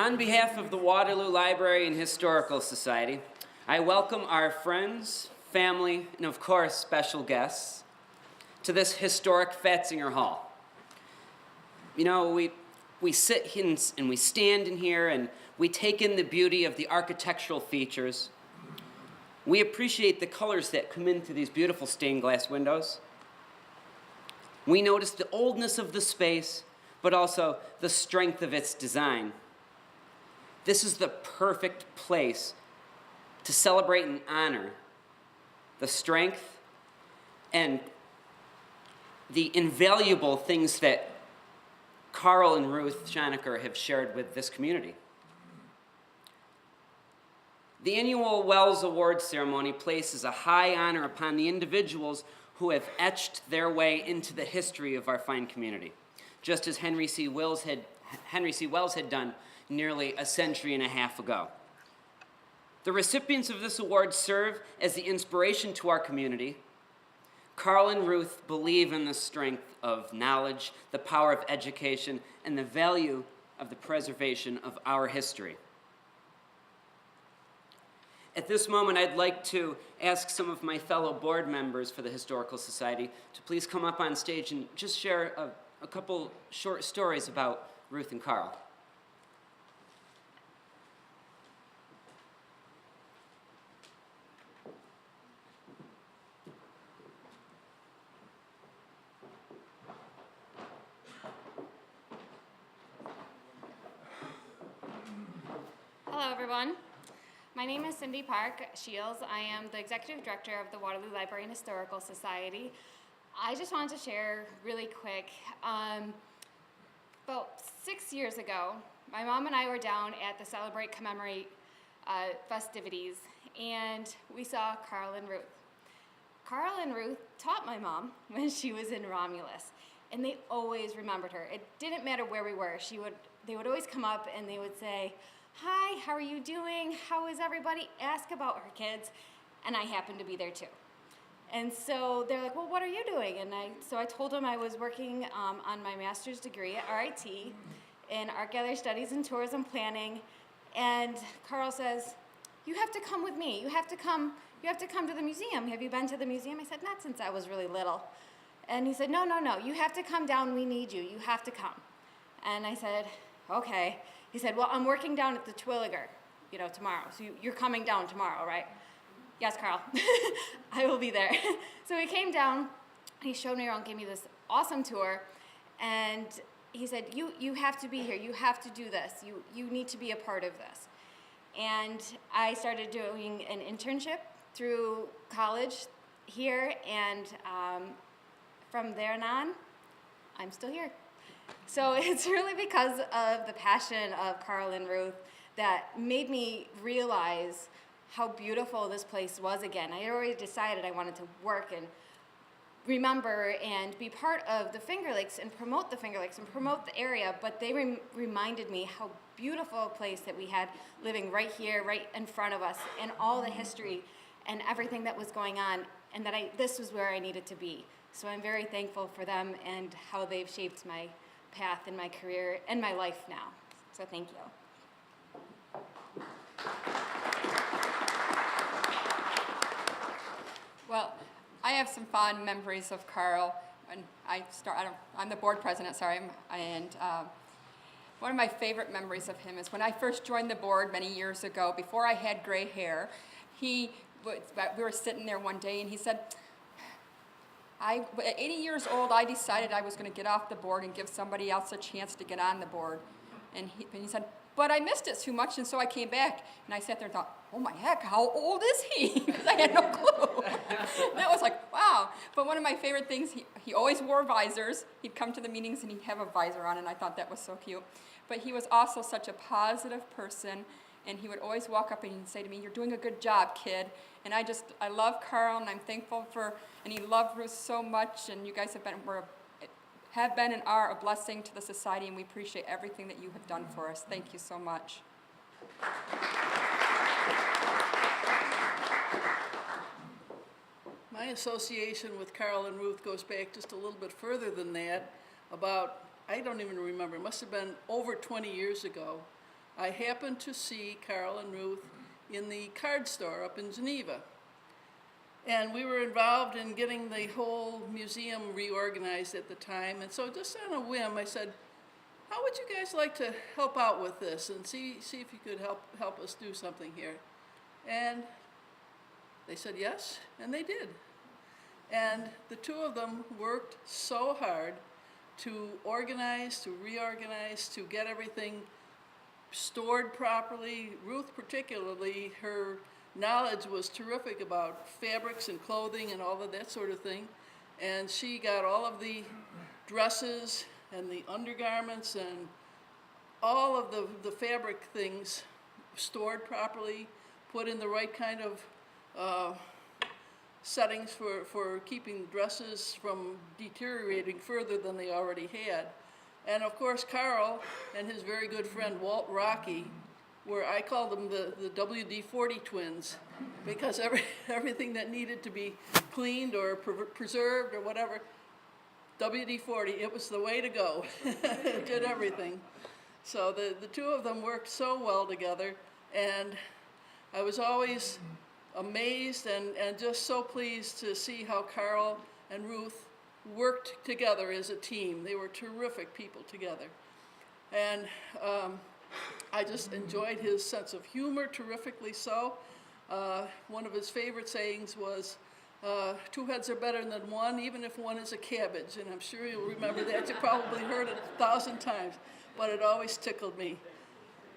On behalf of the Waterloo Library and Historical Society, I welcome our friends, family, and of course, special guests to this historic Fatzinger Hall. You know, we sit in, and we stand in here and we take in the beauty of the architectural features. We appreciate the colors that come in through these beautiful stained glass windows. We notice the oldness of the space, but also the strength of its design. This is the perfect place to celebrate and honor the strength and the invaluable things that Carl and Ruth Schoenacker have shared with this community. The annual Wells Awards ceremony places a high honor upon the individuals who have etched their way into the history of our fine community, just as Henry C. Wells had done nearly a century and a half ago. The recipients of this award serve as the inspiration to our community. Carl and Ruth believe in the strength of knowledge, the power of education, and the value of the preservation of our history. At this moment, I'd like to ask some of my fellow board members for the Historical Society to please come up on stage and just share a couple short stories about Ruth and Carl. Hello, everyone. My name is Cindy Park Shields. I am the Executive Director of the Waterloo Library and Historical Society. I just wanted to share really quick. About 6 years ago, my mom and I were down at the Celebrate, Commemorate festivities, and we saw Carl and Ruth. Carl and Ruth taught my mom when she was in Romulus, and they always remembered her. It didn't matter where we were. They would always come up and they would say, "Hi, how are you doing? How is everybody?" Ask about her kids, and I happened to be there too. And so they're like, "Well, what are you doing?" And so I told them I was working on my master's degree at RIT in Art Gallery Studies and Tourism Planning. And Carl says, "You have to come with me. You have to come to the museum. Have you been to the museum?" I said, "Not since I was really little." And he said, No, you have to come down. We need you. You have to come." And I said, "Okay." He said, "Well, I'm working down at the Terwilliger, tomorrow. So you're coming down tomorrow, right?" "Yes, Carl." "I will be there." So he came down, he showed me around, gave me this awesome tour, and he said, you have to be here. You have to do this. You need to be a part of this. And I started doing an internship through college here, and from there on, I'm still here. So it's really because of the passion of Carl and Ruth that made me realize how beautiful this place was again. I had already decided I wanted to work and remember and be part of the Finger Lakes and promote the Finger Lakes and promote the area, but they reminded me how beautiful a place that we had living right here, right in front of us, and all the history and everything that was going on, and that this was where I needed to be. So I'm very thankful for them and how they've shaped my path in my career and my life now. So thank you. Well, I have some fond memories of Carl. When I'm the board president, and one of my favorite memories of him is when I first joined the board many years ago, before I had gray hair. We were sitting there one day and he said, at 80 years old, I decided I was going to get off the board and give somebody else a chance to get on the board. And he said, "But I missed it too much, and so I came back." And I sat there and thought, "Oh my heck, how old is he?" Because I had no clue. That was like, wow. But one of my favorite things, he always wore visors. He'd come to the meetings and he'd have a visor on, and I thought that was so cute. But he was also such a positive person, and he would always walk up and he'd say to me, "You're doing a good job, kid." And I love Carl, and I'm thankful and he loved Ruth so much, and you guys have been and are a blessing to the society, and we appreciate everything that you have done for us. Thank you so much. My association with Carl and Ruth goes back just a little bit further than that. I don't even remember, it must have been over 20 years ago. I happened to see Carl and Ruth in the card store up in Geneva. And we were involved in getting the whole museum reorganized at the time. And so just on a whim, I said, how would you guys like to help out with this and see if you could help us do something here? And they said yes, and they did. And the two of them worked so hard to organize, to reorganize, to get everything stored properly. Ruth particularly, her knowledge was terrific about fabrics and clothing and all of that sort of thing. And she got all of the dresses and the undergarments and all of the fabric things stored properly, put in the right kind of settings for keeping dresses from deteriorating further than they already had. And of course, Carl and his very good friend Walt Rocky I called them the WD-40 twins, because everything that needed to be cleaned or preserved or whatever, WD-40, it was the way to go. It did everything. So the two of them worked so well together, and I was always amazed and just so pleased to see how Carl and Ruth worked together as a team. They were terrific people together. And I just enjoyed his sense of humor terrifically so. One of his favorite sayings was, two heads are better than one, even if one is a cabbage. And I'm sure you'll remember that. You probably heard it 1,000 times, but it always tickled me.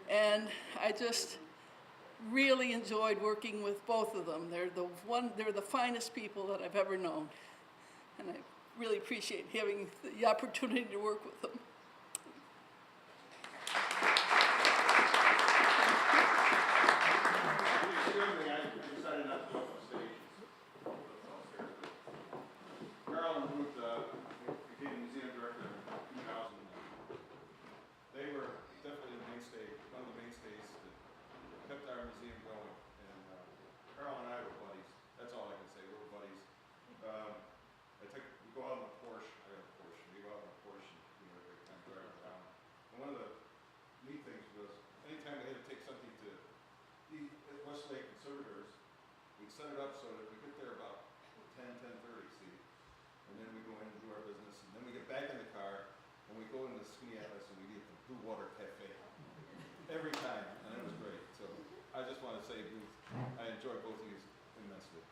And I just really enjoyed working with both of them. They're the finest people that I've ever known. And I really appreciate having the opportunity to work with them. Carl and Ruth became museum director in 2000. They were definitely one of the mainstays that kept our museum going. And Carl and I were buddies. That's all I can say. We were buddies. We go out in a Porsche. I got a Porsche. We go out in a Porsche and every time driving around. And one of the neat things was, anytime we had to take something to the Westlake Conservators, we'd set it up so that we get there about 10:30, see? And then we go in and do our business, and then we get back in the car, and we go into the Skinny Atlas, and we get the Blue Water Cafe. Every time, and it was great. So I just want to say, Ruth, I enjoy both of you immensely.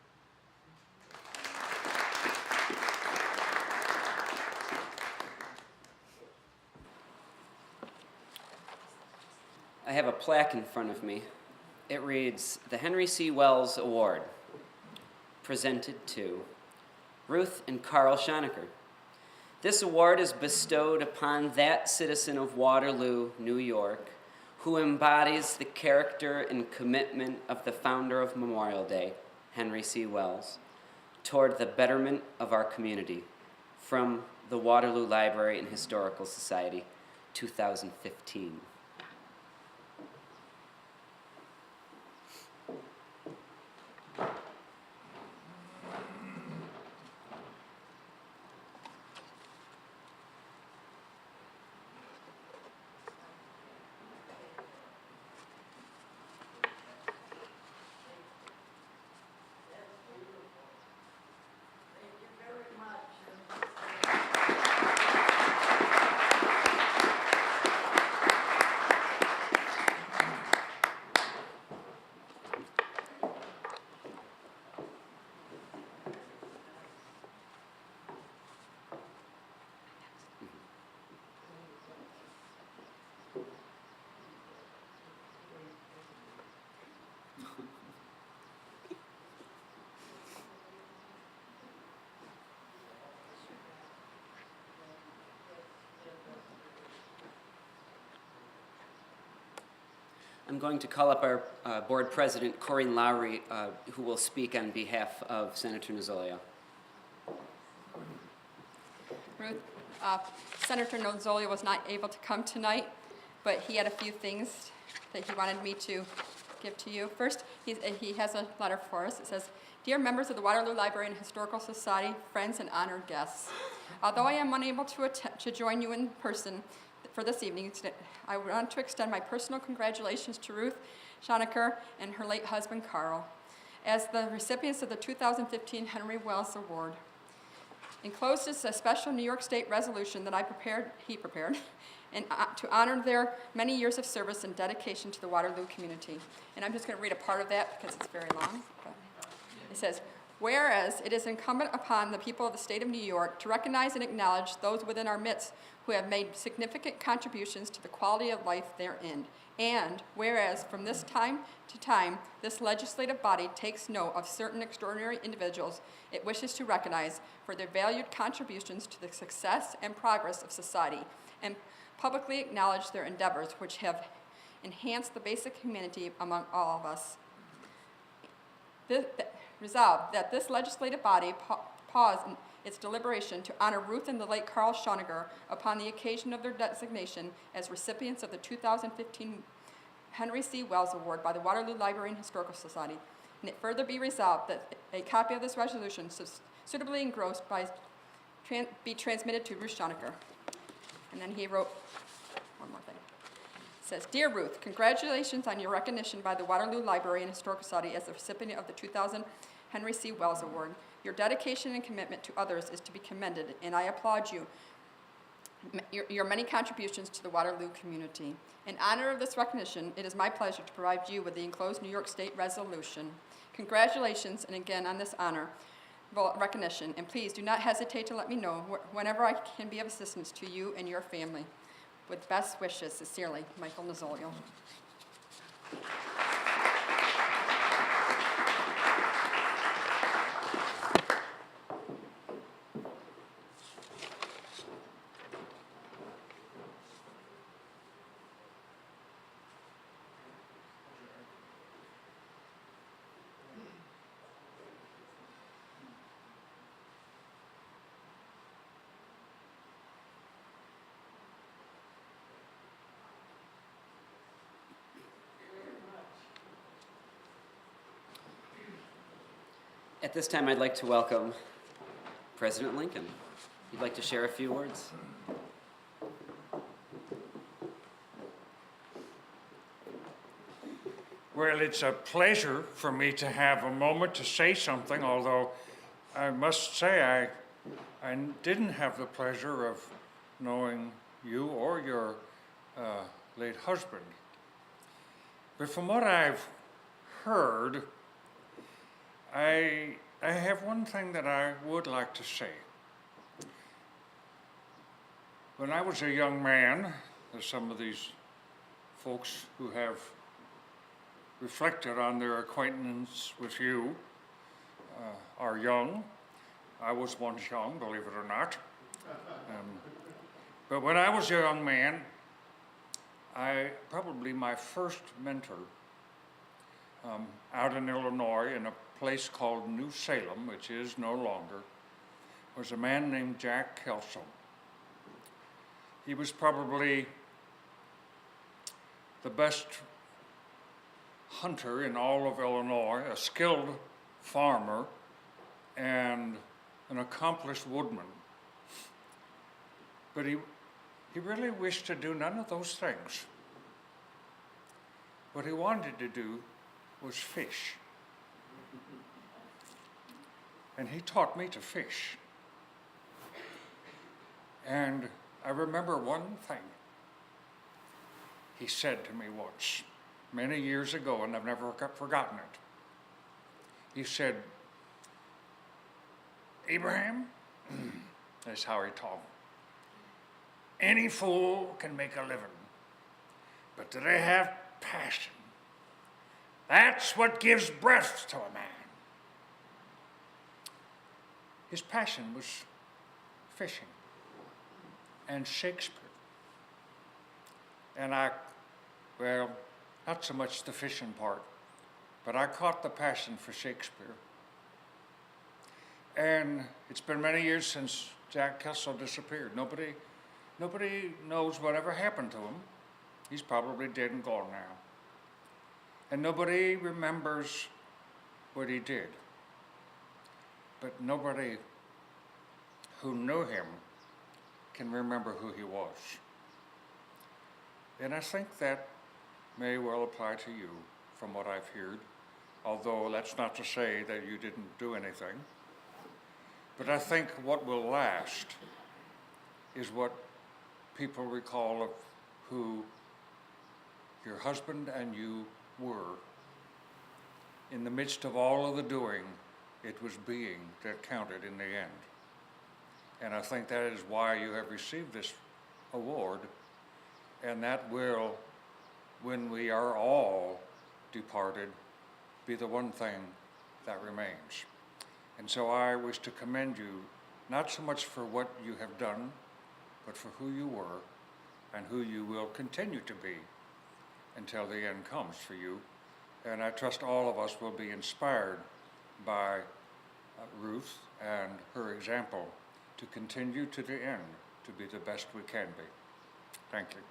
I have a plaque in front of me. It reads, the Henry C. Wells Award, presented to Ruth and Carl Schoenacker. This award is bestowed upon that citizen of Waterloo, New York, who embodies the character and commitment of the founder of Memorial Day, Henry C. Wells, toward the betterment of our community. From the Waterloo Library and Historical Society, 2015. I'm going to call up our board president, Corinne Lowry, who will speak on behalf of Senator Nozzolio. Ruth, Senator Nozzolio was not able to come tonight, but he had a few things that he wanted me to give to you. First, he has a letter for us. It says, Dear members of the Waterloo Library and Historical Society, friends and honored guests, although I am unable to join you in person for this evening, I want to extend my personal congratulations to Ruth Schoenacker and her late husband, Carl, as the recipients of the 2015 Henry Wells Award. Enclosed is a special New York State resolution that he prepared, and to honor their many years of service and dedication to the Waterloo community. And I'm just going to read a part of that because it's very long. But it says, whereas it is incumbent upon the people of the state of New York to recognize and acknowledge those within our midst who have made significant contributions to the quality of life therein. And whereas from this time to time, this legislative body takes note of certain extraordinary individuals it wishes to recognize for their valued contributions to the success and progress of society, and publicly acknowledge their endeavors which have enhanced the basic humanity among all of us. Resolved that this legislative body pause in its deliberation to honor Ruth and the late Carl Schoenacker upon the occasion of their designation as recipients of the 2015 Henry C. Wells Award by the Waterloo Library and Historical Society. And it further be resolved that a copy of this resolution suitably engrossed be transmitted to Ruth Schoenacker. And then he wrote one more thing. It says, Dear Ruth, congratulations on your recognition by the Waterloo Library and Historical Society as the recipient of the 2000 Henry C. Wells Award. Your dedication and commitment to others is to be commended, and I applaud you, your many contributions to the Waterloo community. In honor of this recognition, it is my pleasure to provide you with the enclosed New York State resolution. Congratulations, and again on this honor, recognition, and please do not hesitate to let me know whenever I can be of assistance to you and your family. With best wishes, sincerely, Michael Mazzolio. At this time, I'd like to welcome President Lincoln. He'd like to share a few words. Well, it's a pleasure for me to have a moment to say something, although I must say I didn't have the pleasure of knowing you or your late husband. But from what I've heard, I have one thing that I would like to say. When I was a young man, as some of these folks who have reflected on their acquaintance with you are young. I was once young, believe it or not. But when I was a young man, probably my first mentor out in Illinois in a place called New Salem, which is no longer, was a man named Jack Kelso. He was probably the best hunter in all of Illinois, a skilled farmer, and an accomplished woodman. But he really wished to do none of those things. What he wanted to do was fish. And he taught me to fish. And I remember one thing he said to me once, many years ago, and I've never forgotten it. He said, Abraham, that's how he talked, any fool can make a living, but do they have passion? That's what gives breath to a man. His passion was fishing and Shakespeare. And well, not so much the fishing part, but I caught the passion for Shakespeare. And it's been many years since Jack Kelso disappeared. Nobody knows whatever happened to him. He's probably dead and gone now. And nobody remembers what he did. But nobody who knew him can remember who he was. And I think that may well apply to you from what I've heard, although that's not to say that you didn't do anything. But I think what will last is what people recall of who your husband and you were. In the midst of all of the doing, it was being that counted in the end. And I think that is why you have received this award, and that will, when we are all departed, be the one thing that remains. And so I wish to commend you, not so much for what you have done, but for who you were and who you will continue to be until the end comes for you. And I trust all of us will be inspired by Ruth and her example to continue to the end to be the best we can be. Thank you.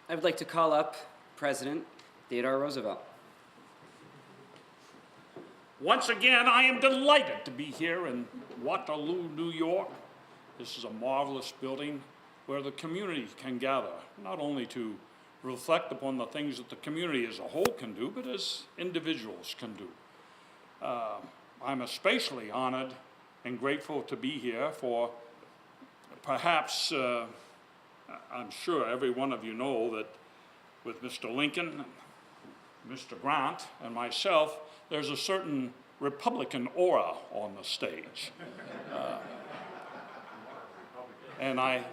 I would like to call up President Theodore Roosevelt. Once again, I am delighted to be here in Waterloo, New York. This is a marvelous building where the community can gather, not only to reflect upon the things that the community as a whole can do, but as individuals can do. I'm especially honored and grateful to be here for perhaps, I'm sure every one of you know that with Mr. Lincoln, Mr. Grant, and myself, there's a certain Republican aura on the stage. And I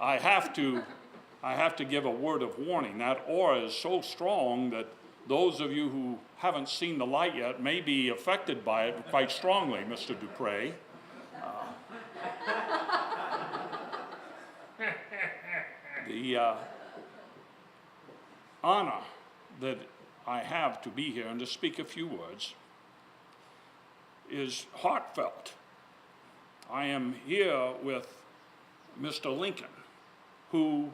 have to give a word of warning. That aura is so strong that those of you who haven't seen the light yet may be affected by it quite strongly, Mr. Dupre. The honor that I have to be here and to speak a few words is heartfelt. I am here with Mr. Lincoln, who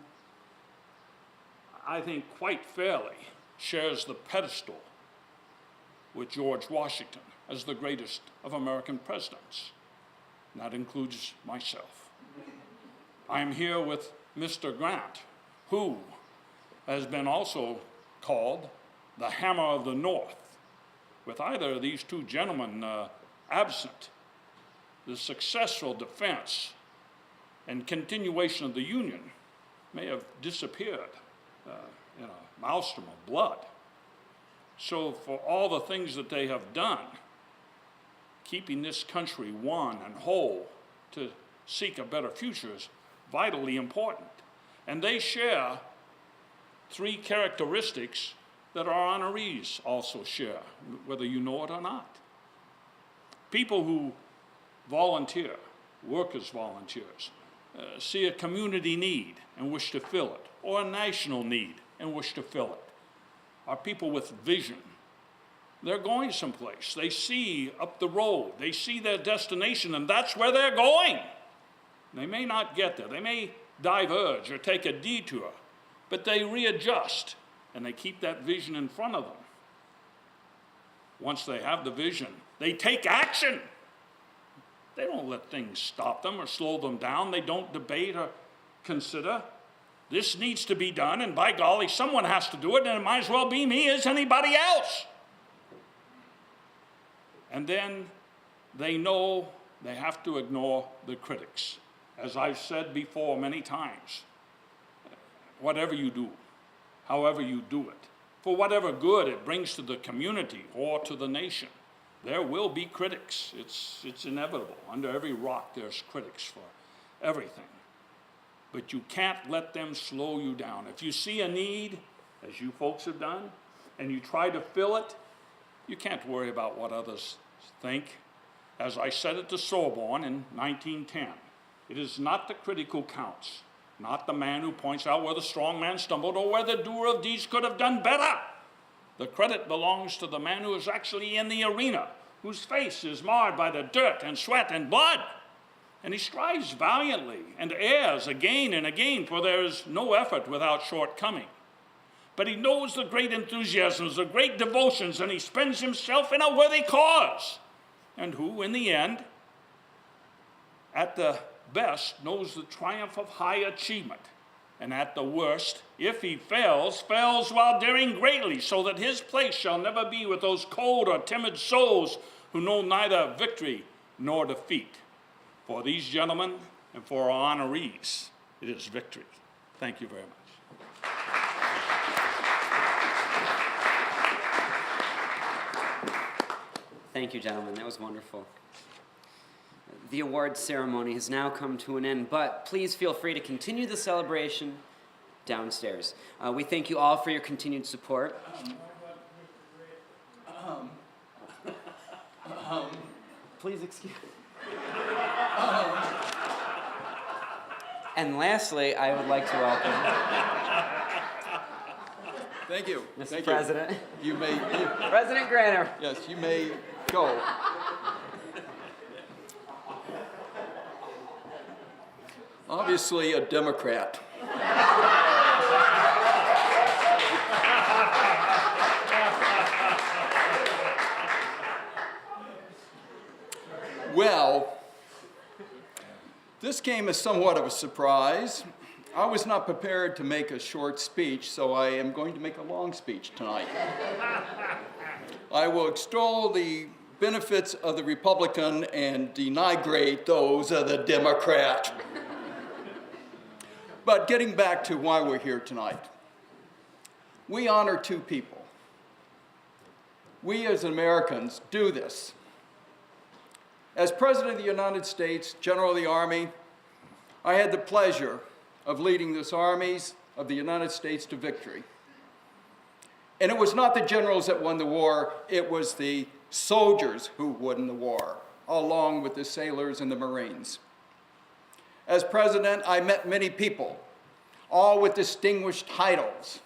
I think quite fairly shares the pedestal with George Washington as the greatest of American presidents. And that includes myself. I am here with Mr. Grant, who has been also called the Hammer of the North. With either of these two gentlemen absent, the successful defense and continuation of the Union may have disappeared in a maelstrom of blood. So for all the things that they have done, keeping this country one and whole to seek a better future is vitally important. And they share three characteristics that our honorees also share, whether you know it or not. People who volunteer, work as volunteers, see a community need and wish to fill it, or a national need and wish to fill it, are people with vision. They're going someplace. They see up the road. They see their destination, and that's where they're going. They may not get there. They may diverge or take a detour, but they readjust, and they keep that vision in front of them. Once they have the vision, they take action. They don't let things stop them or slow them down. They don't debate or consider. This needs to be done, and by golly, someone has to do it, and it might as well be me as anybody else. And then they know they have to ignore the critics. As I've said before many times, whatever you do, however you do it, for whatever good it brings to the community or to the nation, there will be critics. It's inevitable. Under every rock there's critics for everything. But you can't let them slow you down. If you see a need, as you folks have done, and you try to fill it, you can't worry about what others think. As I said at the Sorbonne in 1910, it is not the critic who counts, not the man who points out where the strong man stumbled or where the doer of deeds could have done better. The credit belongs to the man who is actually in the arena, whose face is marred by the dirt and sweat and blood. And he strives valiantly and errs again and again, for there is no effort without shortcoming. But he knows the great enthusiasms, the great devotions, and he spends himself in a worthy cause. and who, in the end, at the best, knows the triumph of high achievement, and at the worst, if he fails, fails while daring greatly, so that his place shall never be with those cold or timid souls who know neither victory nor defeat. For these gentlemen and for our honorees, it is victory. Thank you very much. Thank you, gentlemen. That was wonderful. The award ceremony has now come to an end, but please feel free to continue the celebration downstairs. We thank you all for your continued support. Please excuse me. And lastly, I would like to welcome Thank you. Mr. Thank President. You may, President Granner. yes, you may go. Obviously a Democrat. Well, this came as somewhat of a surprise. I was not prepared to make a short speech, so I am going to make a long speech tonight. I will extol the benefits of the Republican and denigrate those of the Democrat. But getting back to why we're here tonight, we honor two people. We as Americans do this. As President of the United States, General of the Army, I had the pleasure of leading this armies of the United States to victory. And it was not the generals that won the war, it was the soldiers who won the war, along with the sailors and the Marines. As president, I met many people, all with distinguished titles.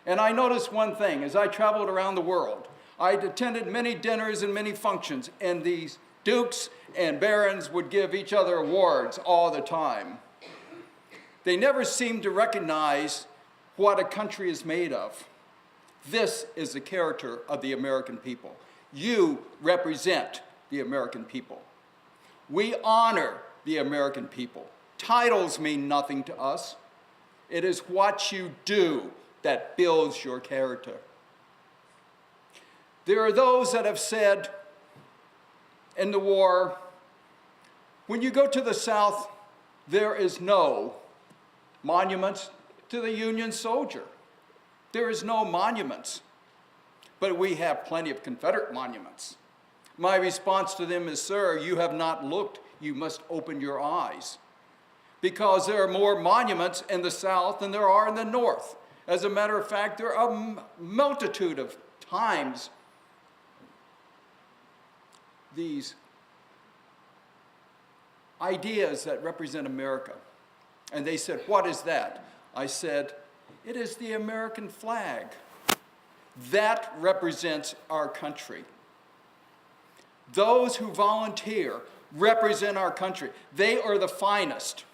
And I noticed one thing, as I traveled around the world, I attended many dinners and many functions, and these dukes and barons would give each other awards all the time. They never seemed to recognize what a country is made of. This is the character of the American people. You represent the American people. We honor the American people. Titles mean nothing to us. It is what you do that builds your character. There are those that have said in the war, when you go to the South, there is no monuments to the Union soldier. There is no monuments, but we have plenty of Confederate monuments. My response to them is, sir, you have not looked. You must open your eyes. Because there are more monuments in the South than there are in the North. As a matter of fact, there are a multitude of times these ideas that represent America. And they said, what is that? I said, it is the American flag. That represents our country. Those who volunteer represent our country. They are the finest.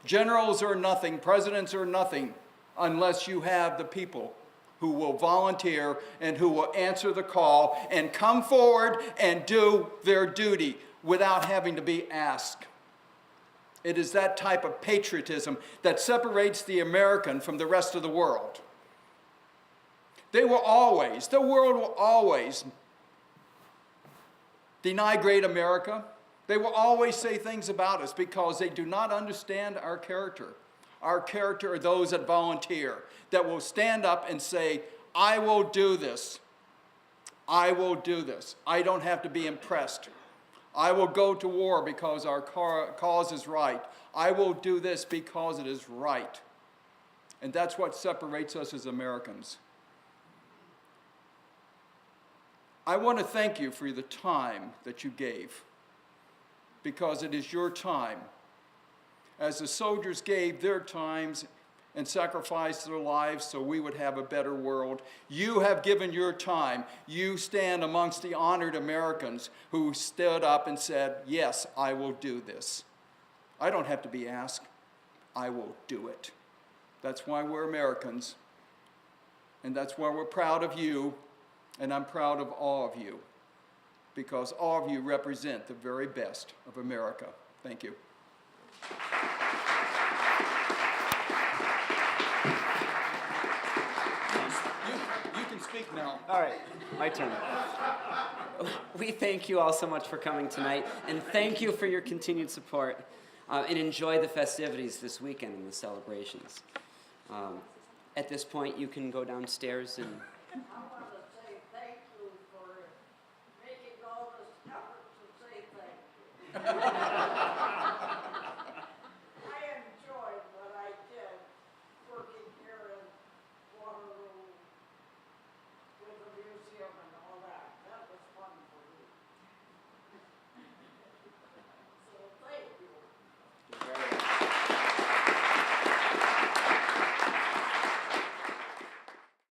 Generals are nothing, presidents are nothing, unless you have the people who will volunteer and who will answer the call and come forward and do their duty without having to be asked. It is that type of patriotism that separates the American from the rest of the world. The world will always denigrate America. They will always say things about us because they do not understand our character. Our character are those that volunteer, that will stand up and say, I will do this. I will do this. I don't have to be impressed. I will go to war because our cause is right. I will do this because it is right. And that's what separates us as Americans. I want to thank you for the time that you gave, because it is your time. As the soldiers gave their times and sacrificed their lives so we would have a better world, you have given your time. You stand amongst the honored Americans who stood up and said, yes, I will do this. I don't have to be asked. I will do it. That's why we're Americans, and that's why we're proud of you, and I'm proud of all of you. because all of you represent the very best of America. Thank you. You can speak now. All right, my turn. We thank you all so much for coming tonight, and thank you for your continued support. And enjoy the festivities this weekend and the celebrations. At this point, you can go downstairs and